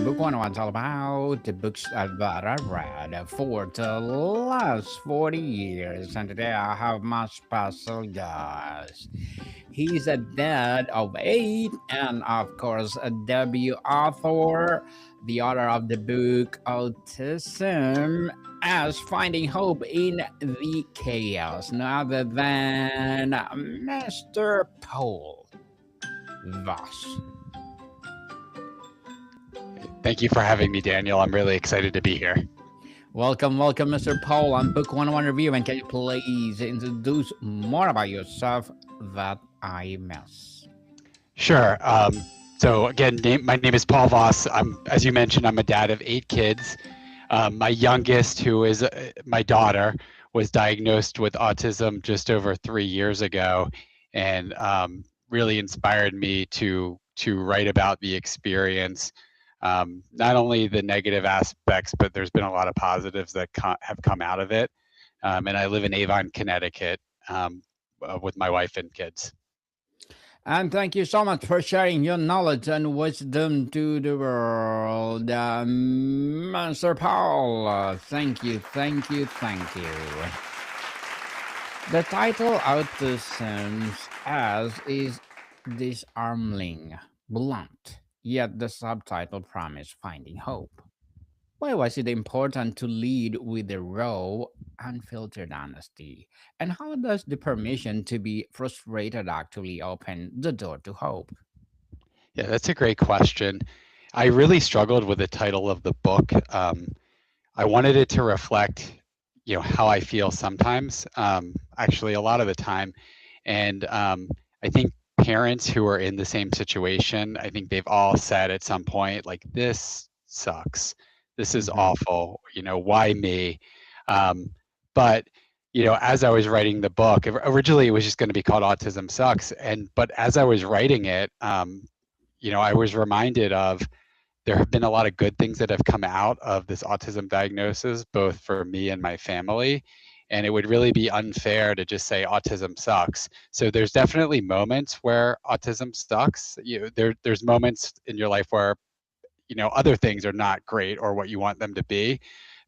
Book One was all about the books that I read for the last 40 years, and today I have my special guest. He's a dad of eight, and of course, a debut author, the author of the book Autism as Finding Hope in the Chaos, none other than Mr. Paul Voss. Thank you for having me, Daniel. I'm really excited to be here. Welcome, Mr. Paul. I'm Book 101 Review, and can you please introduce more about yourself that I miss? Sure. So again, my name is Paul Voss. As you mentioned, I'm a dad of 8 kids. My youngest, who is my daughter, was diagnosed with autism just over 3 years ago, and really inspired me to write about the experience. Not only the negative aspects, but there's been a lot of positives that have come out of it. And I live in Avon, Connecticut, with my wife and kids. And thank you so much for sharing your knowledge and wisdom to the world, Mr. Paul. Thank you. The title Autism as is disarming, blunt, yet the subtitle promise finding hope. Why was it important to lead with the raw, unfiltered honesty? And how does the permission to be frustrated actually open the door to hope? Yeah, that's a great question. I really struggled with the title of the book. I wanted it to reflect, how I feel sometimes, actually a lot of the time. And I think parents who are in the same situation, I think they've all said at some point, like, this sucks. This is Hmm. awful. Why me? But as I was writing the book, originally it was just going to be called Autism Sucks. But as I was writing it, I was reminded of there have been a lot of good things that have come out of this autism diagnosis, both for me and my family. And it would really be unfair to just say autism sucks. So there's definitely moments where autism sucks. There's moments in your life where other things are not great or what you want them to be.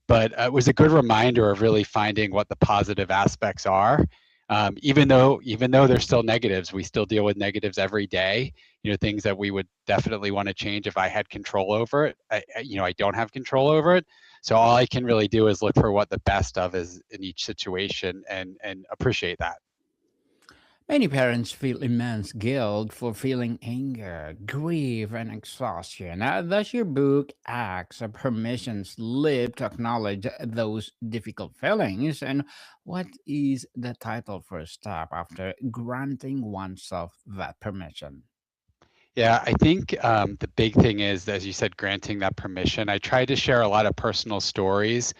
But it was a good reminder of really finding what the positive aspects are. Even though there's still negatives, we still deal with negatives every day. Things that we would definitely want to change if I had control over it. I don't have control over it. So all I can really do is look for what the best of is in each situation and appreciate that. Many parents feel immense guilt for feeling anger, grief, and exhaustion. Does your book act a permission slip to acknowledge those difficult feelings? And what is the title first step after granting oneself that permission? Yeah, I think the big thing is, as you said, granting that permission. I tried to share a lot of personal stories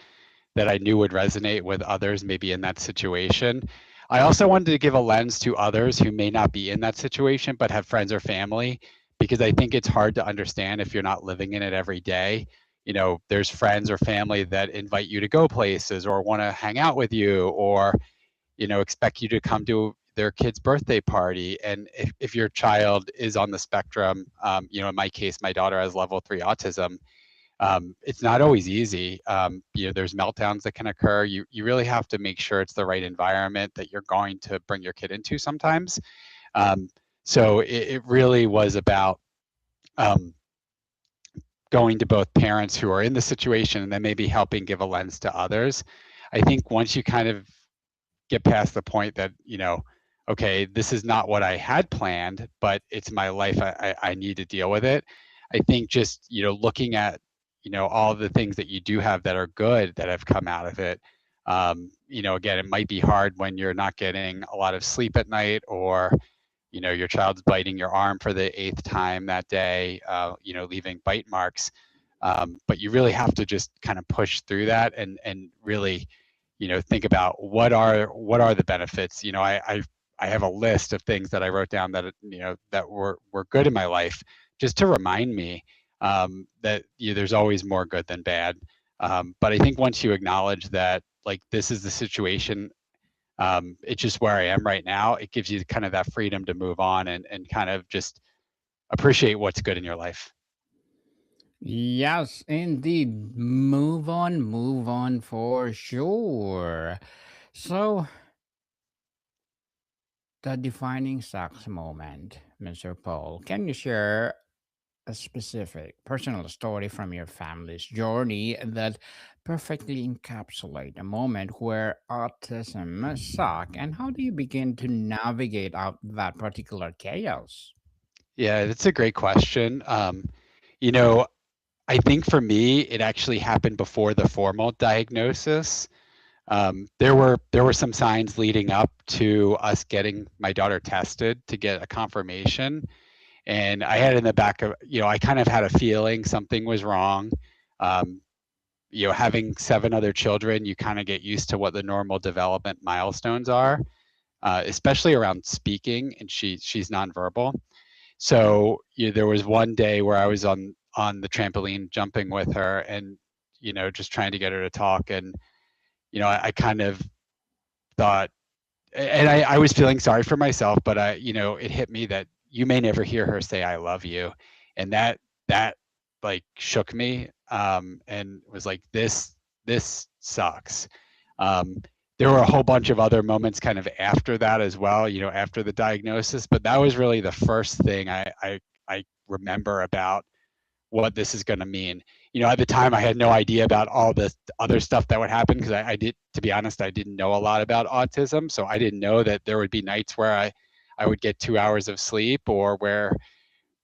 that I knew would resonate with others, maybe in that situation. I also wanted to give a lens to others who may not be in that situation, but have friends or family, because I think it's hard to understand if you're not living in it every day. There's friends or family that invite you to go places or want to hang out with you, or expect you to come to their kid's birthday party. And if your child is on the spectrum, in my case, my daughter has level 3 autism. It's not always easy. There's meltdowns that can occur. You really have to make sure it's the right environment that you're going to bring your kid into sometimes. So it really was about um, going to both parents who are in the situation and then maybe helping give a lens to others. I think once you kind of get past the point that, okay, this is not what I had planned, but it's my life. I need to deal with it. I think just, looking at, all the things that you do have that are good that have come out of it. Again, it might be hard when you're not getting a lot of sleep at night, or, your child's biting your arm for the 8th time that day, leaving bite marks. But you really have to just kind of push through that and really, think about what are the benefits. I have a list of things that I wrote down that that were good in my life, just to remind me that there's always more good than bad. But I think once you acknowledge that, like, this is the situation, it's just where I am right now, it gives you kind of that freedom to move on and kind of just appreciate what's good in your life. Yes, indeed. Move on for sure. So, the defining sucks moment, Mr. Paul. Can you share a specific personal story from your family's journey that perfectly encapsulate a moment where autism suck, and how do you begin to navigate out that particular chaos? Yeah, that's a great question. You know, I think for me, it actually happened before the formal diagnosis. There were some signs leading up to us getting my daughter tested to get a confirmation, and I had in the back of, I kind of had a feeling something was wrong. Um, having 7 other children, you kind of get used to what the normal development milestones are, especially around speaking, and she's nonverbal. So there was one day where I was on the trampoline jumping with her, and just trying to get her to talk, and I kind of thought, and I was feeling sorry for myself, but it hit me that you may never hear her say "I love you," and that like shook me, and was like, this sucks. Um, there were a whole bunch of other moments kind of after that as well, after the diagnosis, but that was really the first thing I remember about what this is going to mean. At the time, I had no idea about all the other stuff that would happen, because I did, to be honest, I didn't know a lot about autism. So I didn't know that there would be nights where I would get 2 hours of sleep, or where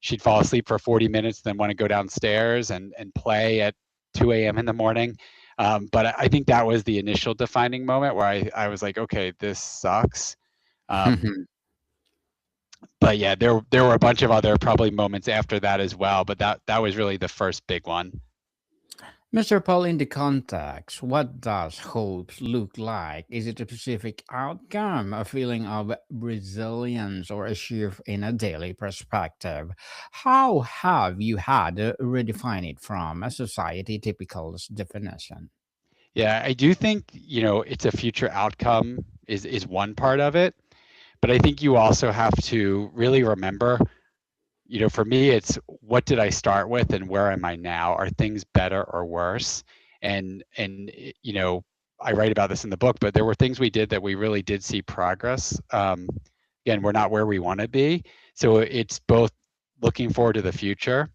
she'd fall asleep for 40 minutes, then want to go downstairs and play at 2 a.m. in the morning. But I think that was the initial defining moment where I was like, okay, this sucks. Um, but yeah, there were a bunch of other probably moments after that as well, but that was really the first big one. Mr. Paul, in the context, what does hope look like? Is it a specific outcome, a feeling of resilience, or a shift in a daily perspective? How have you had to redefine it from a society typical definition? Yeah, I do think, it's a future outcome is one part of it, but I think you also have to really remember, for me, it's what did I start with and where am I now? Are things better or worse? And I write about this in the book, but there were things we did that we really did see progress. Again, we're not where we want to be, so it's both looking forward to the future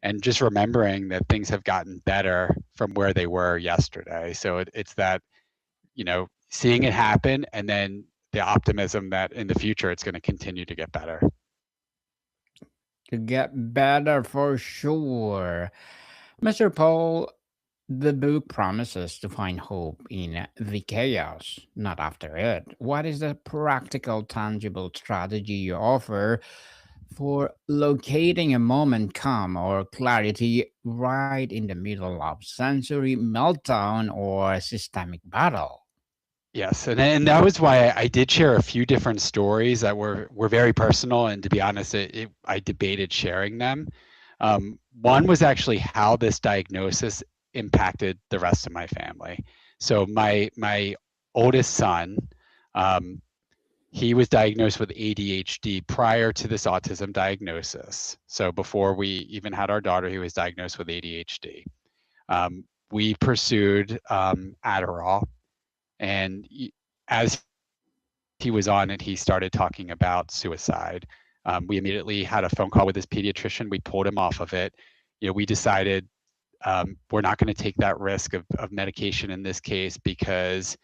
and just remembering that things have gotten better from where they were yesterday. So it's that, seeing it happen, and then the optimism that in the future it's going to continue to get better. To get better for sure. Mr. Paul, the book promises to find hope in the chaos, not after it. What is the practical, tangible strategy you offer for locating a moment calm or clarity right in the middle of sensory meltdown or systemic battle? Yes, and that was why I did share a few different stories that were very personal, and to be honest, I debated sharing them. One was actually how this diagnosis impacted the rest of my family. So my oldest son, um, he was diagnosed with ADHD prior to this autism diagnosis. So before we even had our daughter, he was diagnosed with ADHD. We pursued Adderall, and as he was on it, he started talking about suicide. We immediately had a phone call with his pediatrician. We pulled him off of it. We decided, we're not going to take that risk of medication in this case, because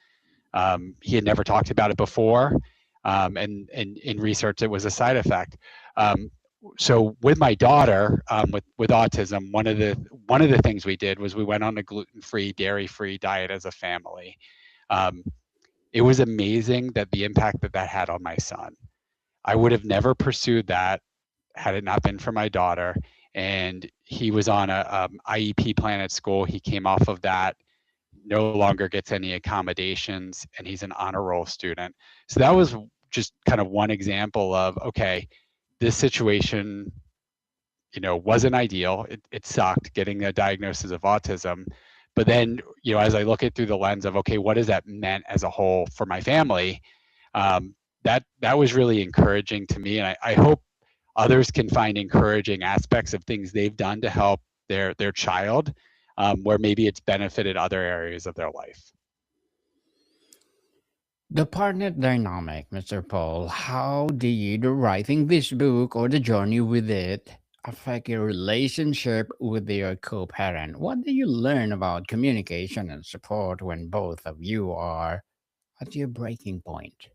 he had never talked about it before, and in research, it was a side effect. Um, so with my daughter, with autism, one of the things we did was we went on a gluten-free, dairy-free diet as a family. Um, it was amazing that the impact that had on my son. I would have never pursued that had it not been for my daughter. And he was on a IEP plan at school. He came off of that, no longer gets any accommodations, and he's an honor roll student. So that was just kind of one example of, okay, this situation, wasn't ideal. It sucked getting a diagnosis of autism. But then, as I look at through the lens of, okay, what has that meant as a whole for my family? That was really encouraging to me, and I hope others can find encouraging aspects of things they've done to help their child, where maybe it's benefited other areas of their life. The partner dynamic, Mr. Paul, how did writing this book or the journey with it affect your relationship with your co parent? What do you learn about communication and support when both of you are at your breaking point?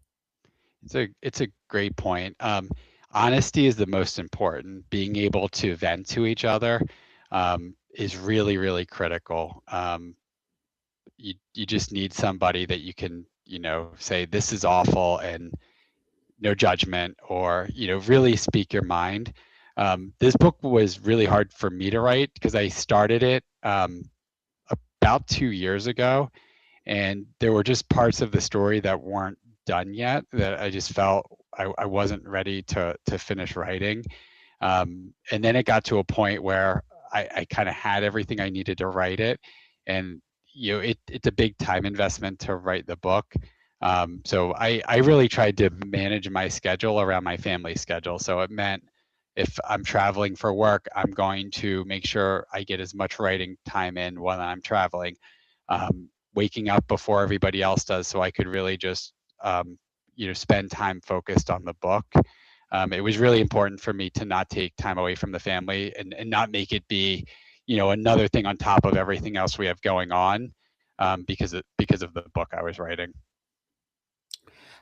It's a great point. Honesty is the most important. Being able to vent to each other is really, really critical. You just need somebody that you can, say this is awful and no judgment, or really speak your mind. This book was really hard for me to write because I started it about 2 years ago, and there were just parts of the story that weren't done yet that I just felt I wasn't ready to finish writing. And then it got to a point where I kind of had everything I needed to write it, and it's a big time investment to write the book. So I really tried to manage my schedule around my family schedule. So it meant if I'm traveling for work, I'm going to make sure I get as much writing time in while I'm traveling. Waking up before everybody else does, so I could really just spend time focused on the book. It was really important for me to not take time away from the family, and not make it be, another thing on top of everything else we have going on, because of the book I was writing.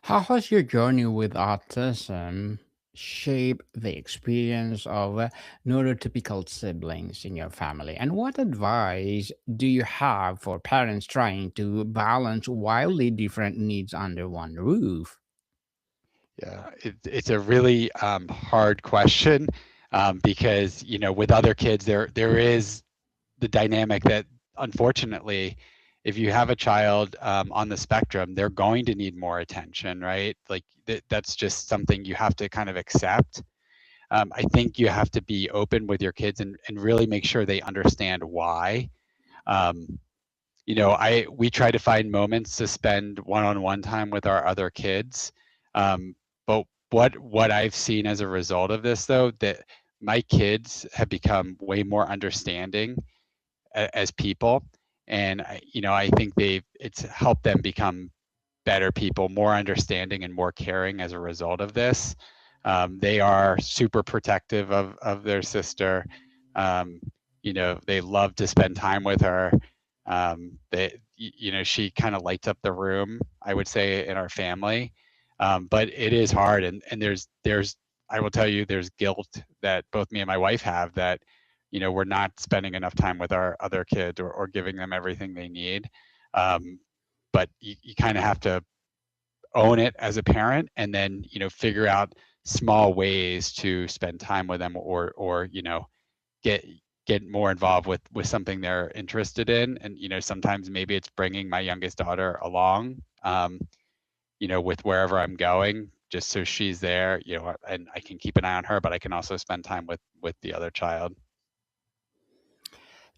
How has your journey with autism shaped the experience of neurotypical siblings in your family? And what advice do you have for parents trying to balance wildly different needs under one roof? Yeah, it's a really hard question, because with other kids there is the dynamic that, unfortunately, if you have a child on the spectrum, they're going to need more attention, right? Like that's just something you have to kind of accept. I think you have to be open with your kids, and really make sure they understand why. Um, I we try to find moments to spend one-on-one time with our other kids. But what I've seen as a result of this, though, that my kids have become way more understanding as people, and I think it's helped them become better people, more understanding and more caring as a result of this. They are super protective of their sister. Um, they love to spend time with her. She kind of lights up the room, I would say, in our family. But it is hard, and there's I will tell you, there's guilt that both me and my wife have, that we're not spending enough time with our other kids, or giving them everything they need. Um, but you kind of have to own it as a parent, and then figure out small ways to spend time with them, or get get more involved with something they're interested in. And sometimes maybe it's bringing my youngest daughter along, with wherever I'm going, just so she's there, and I can keep an eye on her, but I can also spend time with the other child.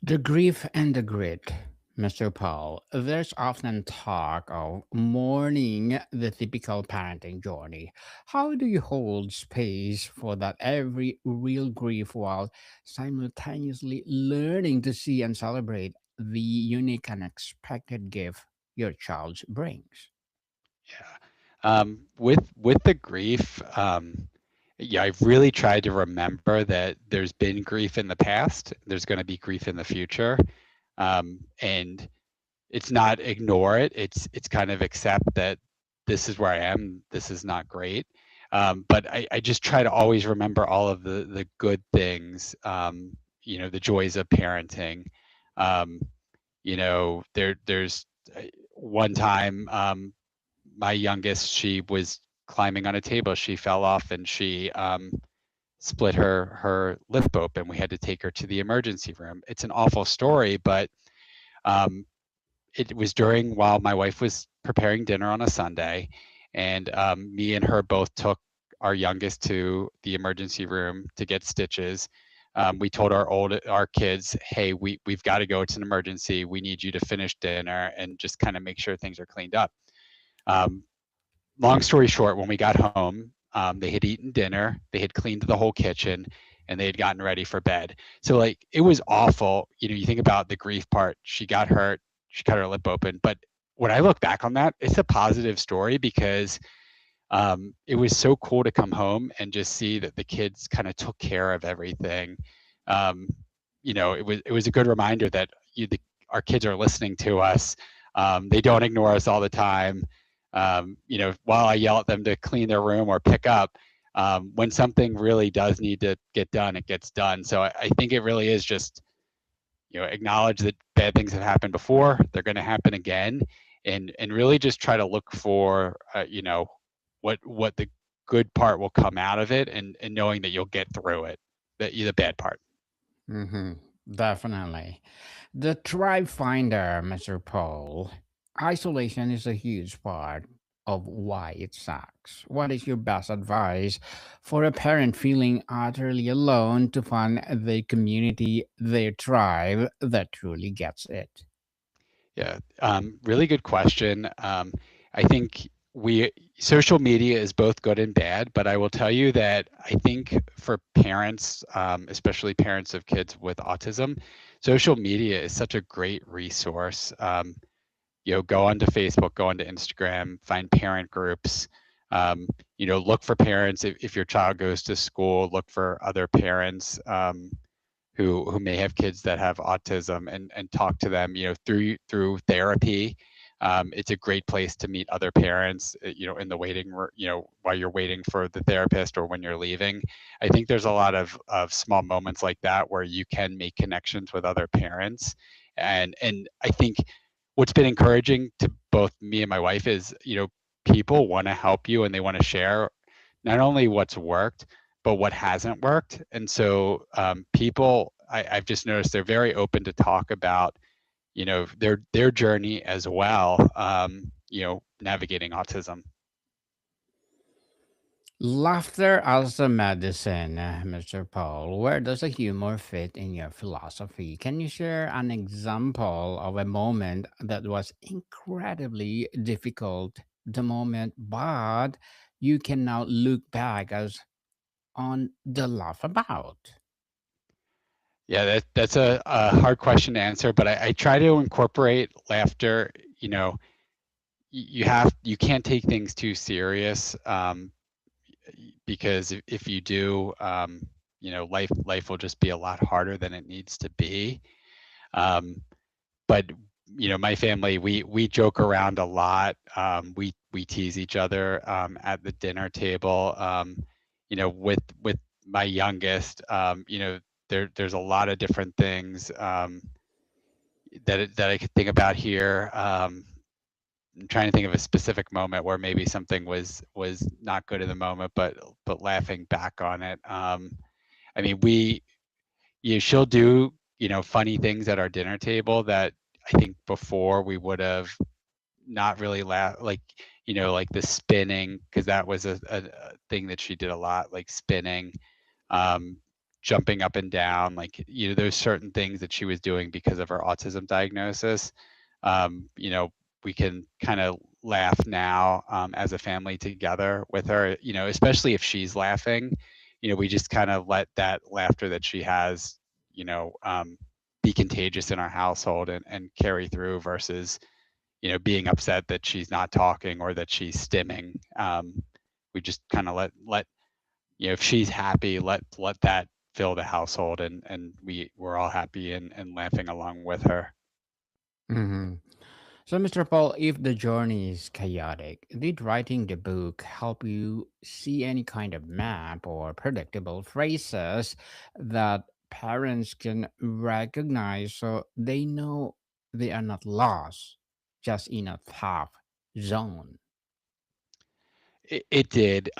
The grief and the grit, Mr. Paul. There's often talk of mourning the typical parenting journey. How do you hold space for that every real grief while simultaneously learning to see and celebrate the unique and unexpected gift your child brings? Yeah. With the grief, yeah, I've really tried to remember that there's been grief in the past, there's going to be grief in the future, and it's not ignore it. It's kind of accept that this is where I am. This is not great, but I just try to always remember all of the good things. The joys of parenting. Um, there's one time, my youngest, she was climbing on a table. She fell off, and she split her lip open. We had to take her to the emergency room. It's an awful story, but um, it was during while my wife was preparing dinner on a Sunday, and me and her both took our youngest to the emergency room to get stitches. We told our kids, "Hey, we've got to go. It's an emergency. We need you to finish dinner and just kind of make sure things are cleaned up." Um, Long story short, when we got home, they had eaten dinner, they had cleaned the whole kitchen, and they had gotten ready for bed. So like it was awful. You think about the grief part. She got hurt, she cut her lip open. But when I look back on that, it's a positive story because it was so cool to come home and just see that the kids kind of took care of everything. Um, it was a good reminder that our kids are listening to us. They don't ignore us all the time. While I yell at them to clean their room or pick up, when something really does need to get done, it gets done. So I think it really is just acknowledge that bad things have happened before, they're going to happen again, and really just try to look for what the good part will come out of it, and knowing that you'll get through it, the bad part. Mm-hmm. Definitely. The tribe finder, Mr. Paul. Isolation is a huge part of why it sucks. What is your best advice for a parent feeling utterly alone to find the community, their tribe that truly gets it? Yeah, really good question. I think we social media is both good and bad, but I will tell you that I think for parents, especially parents of kids with autism, social media is such a great resource. Go onto Facebook, go onto Instagram, find parent groups. Look for parents if your child goes to school. Look for other parents. Who may have kids that have autism, and talk to them through therapy. It's a great place to meet other parents, in the waiting room, while you're waiting for the therapist or when you're leaving. I think there's a lot of small moments like that where you can make connections with other parents. And I think what's been encouraging to both me and my wife is, people want to help you and they want to share not only what's worked, but what hasn't worked. And so people, I've just noticed they're very open to talk about, their journey as well, navigating autism. Laughter as a medicine, Mr. Paul. Where does the humor fit in your philosophy? Can you share an example of a moment that was incredibly difficult, the moment, but you can now look back as on the laugh about? Yeah, that's a hard question to answer, but I try to incorporate laughter. You can't take things too serious, because if you do, life will just be a lot harder than it needs to be. Um, but my family, we joke around a lot. We tease each other at the dinner table. With my youngest, there's a lot of different things that I could think about here. I'm trying to think of a specific moment where maybe something was not good in the moment, but laughing back on it. I mean, she'll do funny things at our dinner table that I think before we would have not really laughed, like the spinning, because that was a thing that she did a lot, like spinning, um, jumping up and down, like there's certain things that she was doing because of her autism diagnosis. um, you know we can kind of laugh now, as a family together with her, especially if she's laughing. We just kind of let that laughter that she has, you know um, be contagious in our household, and carry through, versus being upset that she's not talking or that she's stimming. We just kind of let if she's happy, let that fill the household, and we're all happy, and laughing along with her. Mhm. So, Mr. Paul, if the journey is chaotic, did writing the book help you see any kind of map or predictable phrases that parents can recognize so they know they are not lost, just in a tough zone? It did.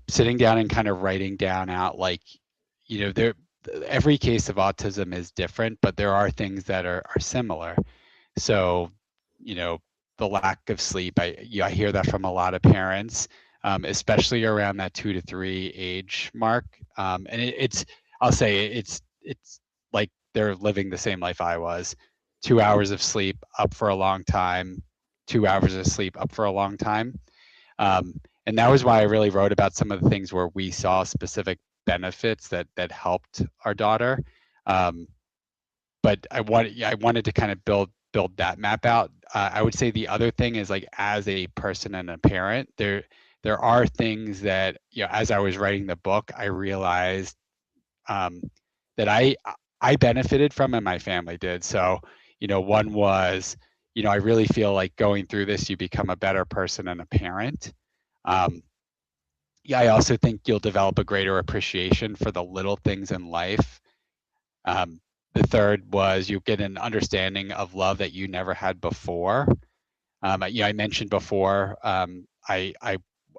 Sitting down and kind of writing down out, like, there every case of autism is different, but there are things that are similar. So, you know, the lack of sleep, I hear that from a lot of parents, especially around that 2 to 3 age mark. And I'll say it's like they're living the same life I was. 2 hours of sleep, up for a long time. 2 hours of sleep, up for a long time. Um, and that was why I really wrote about some of the things where we saw specific benefits that helped our daughter. Um, but I wanted to kind of build that map out. I would say the other thing is like as a person and a parent, there are things that as I was writing the book, I realized um, that I benefited from and my family did. So one was I really feel like going through this, you become a better person and a parent. Um, yeah, I also think you'll develop a greater appreciation for the little things in life. Um, the third was you get an understanding of love that you never had before. I mentioned before I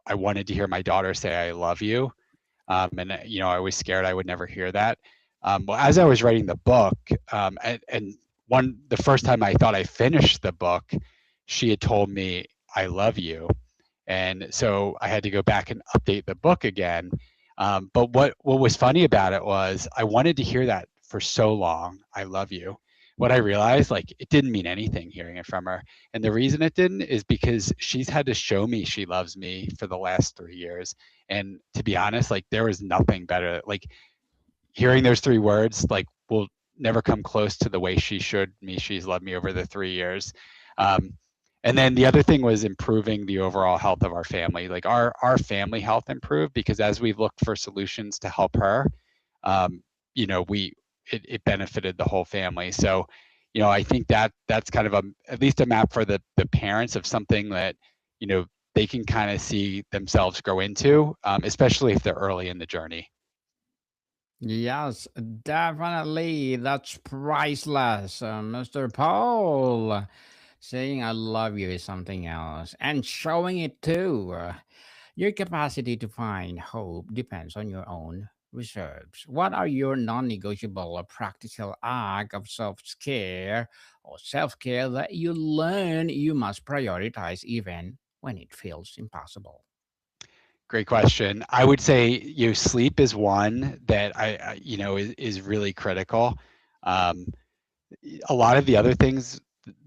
wanted to hear my daughter say "I love you," and I was scared I would never hear that. Well, as I was writing the book, and the first time I thought I finished the book, she had told me "I love you," and so I had to go back and update the book again. But what was funny about it was I wanted to hear that for so long. I love you. What I realized, like, it didn't mean anything hearing it from her, and the reason it didn't is because she's had to show me she loves me for the last 3 years. And to be honest, like, there was nothing better. Like, hearing those 3 words, like, will never come close to the way she showed me she's loved me over the 3 years. Um, and then the other thing was improving the overall health of our family. Like our family health improved because as we looked for solutions to help her, um, we it benefited the whole family. So, I think that's kind of at least a map for the parents of something that they can kind of see themselves grow into, especially if they're early in the journey. Yes, definitely. That's priceless, Mr. Paul. Saying I love you is something else, and showing it too. Your capacity to find hope depends on your own reserves. What are your non negotiable or practical act of self care that you learn you must prioritize even when it feels impossible? Great question. I would say sleep is one that is really critical. Um, a lot of the other things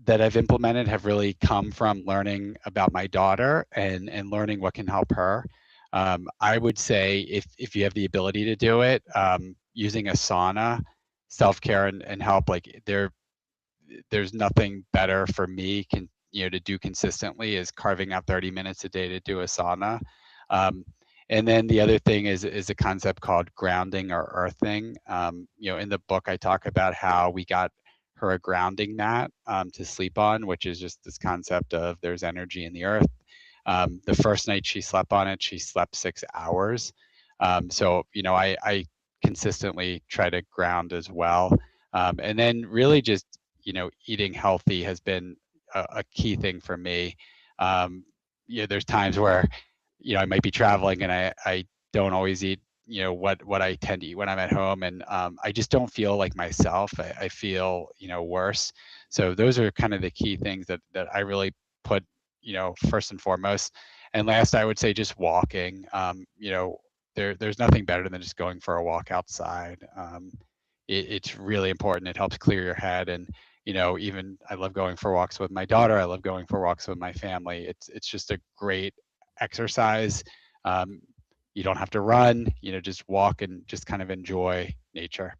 that I've implemented have really come from learning about my daughter and learning what can help her. I would say if you have the ability to do it, using a sauna, self care and help, like there's nothing better for me to do consistently is carving out 30 minutes a day to do a sauna. Um, and then the other thing is a concept called grounding or earthing. In the book I talk about how we got her a grounding mat to sleep on, which is just this concept of there's energy in the earth. The first night she slept on it, she slept 6 hours. So I consistently try to ground as well. And then really just eating healthy has been a key thing for me. Um, there's times where I might be traveling and I don't always eat what I tend to eat when I'm at home, and I just don't feel like myself. I feel worse. So those are kind of the key things that I really put first and foremost. And last, I would say just walking. There's nothing better than just going for a walk outside. It's really important. It helps clear your head. And even I love going for walks with my daughter. I love going for walks with my family. It's just a great exercise. Um, you don't have to run. Just walk and just kind of enjoy nature.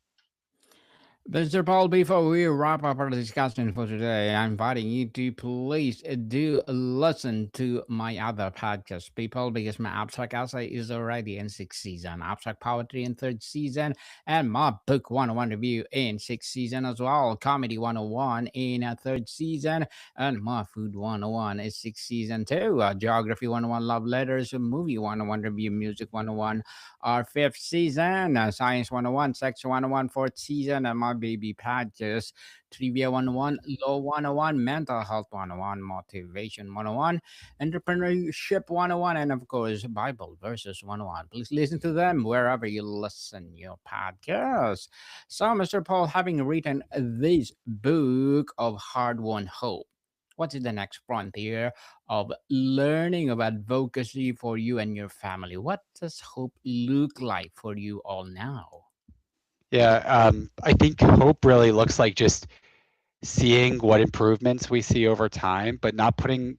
Mr. Paul, before we wrap up our discussion for today, I'm inviting you to please do listen to my other podcast, people, because my abstract essay is already in sixth season, abstract poetry in third season, and my book 101 review in sixth season as well, comedy 101 in a third season, and my food 101 is sixth season too, geography 101, love letters, movie 101 review, music 101 our fifth season, Science 101, Sex 101, fourth season, and my baby patches, Trivia 101, Law 101, Mental Health 101, Motivation 101, Entrepreneurship 101, and of course, Bible Verses 101. Please listen to them wherever you listen your podcast. So, Mr. Paul, having written this book of hard-won hope, what is the next frontier of learning of advocacy for you and your family? What does hope look like for you all now? Yeah, I think hope really looks like just seeing what improvements we see over time, but not putting,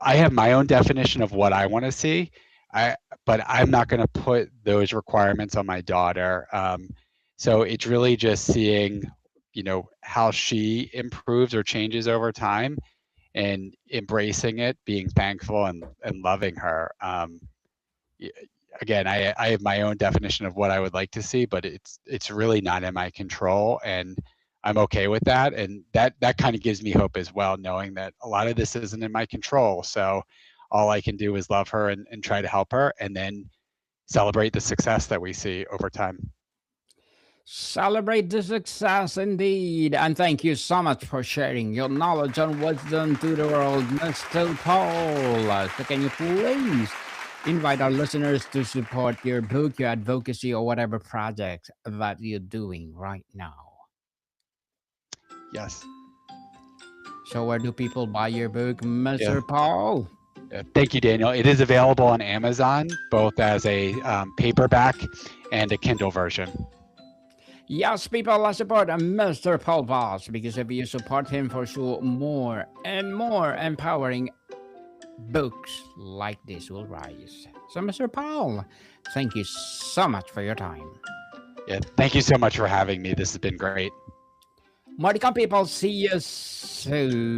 I have my own definition of what I want to see. I but I'm not going to put those requirements on my daughter. So it's really just seeing, how she improves or changes over time and embracing it, being thankful and loving her. y- Again, I have my own definition of what I would like to see, but it's really not in my control, and I'm okay with that. And that kind of gives me hope as well, knowing that a lot of this isn't in my control. So all I can do is love her and try to help her, and then celebrate the success that we see over time. Celebrate the success indeed. And thank you so much for sharing your knowledge and wisdom to the world, Mr. Paul. So, can you please invite our listeners to support your book, your advocacy, or whatever project that you're doing right now? Yes. So, where do people buy your book, Yeah. Mr. Paul? Thank you, Daniel. It is available on Amazon, both as a paperback and a Kindle version. Yes, people, let's support Mr. Paul Voss because if you support him, for sure, more and more empowering books like this will rise. So, Mr. Paul, thank you so much for your time. Yeah. Thank you so much for having me. This has been great. More to come, people. See you soon.